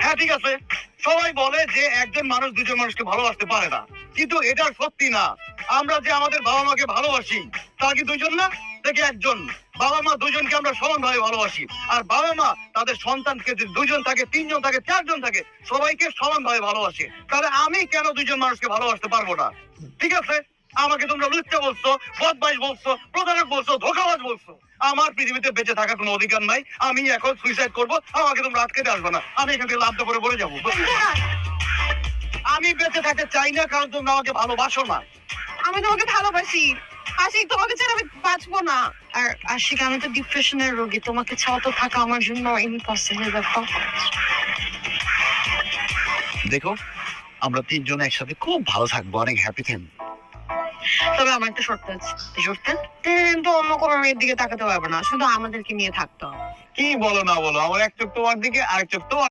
হ্যাঁ ঠিক আছে, সবাই বলে যে একজন মানুষ দুজন মানুষকে ভালোবাসতে পারে না, কিন্তু এটা সত্যি না। আমরা যে আমাদের বাবা মাকে ভালোবাসি তা কি দুজন না, দেখি একজন। বাবা মা দুজনকে আমরা সমানভাবে ভালোবাসি, আর বাবা মা তাদের সন্তানকে যদি দুজন থাকে, তিনজন থাকে, চারজন থাকে, সবাইকে সমানভাবে ভালোবাসে। তাহলে আমি কেন দুজন মানুষকে ভালোবাসতে পারবো না? ঠিক আছে, আমাকে তোমরা লুচ্চা বলছো, বদমাইশ বলছো, প্রতারক বলছো, ধোঁকাবাজ বলছো। আমার পৃথিবীতে বেঁচে থাকার কোনো অধিকার নাই। আমি এখন সুইসাইড করব, আমাকে তোমরা আটকে আসবে না। আমি এখান থেকে লাভ করে বলে যাবো। আমি বেঁচে থাকতে চাই না, কারণ তোমরা আমাকে ভালোবাসো না। আমি তোমাকে ভালোবাসি আশিক, তোমাকে ছাড়া আমি বাঁচবো না। আর আশিক, আমি তো ডিপ্রেশনের রোগী, তোমাকে ছাড়া তো থাকা আমার জন্য ইম্পসিবল ব্যাপার। দেখো, আমরা তিনজন একসাথে খুব ভালো থাকবো, অনেক হ্যাপি থাকবো। তবে আমার একটা শর্ত আছে। শর্তে কিন্তু অন্য কোনো মেয়ের দিকে তাকাতে পারবে না, শুধু আমাদেরকে নিয়ে থাকতে হবে। কি বলো না বলো, আমার এক চোখ তোমার দিকে, আরেক চোখ তোমার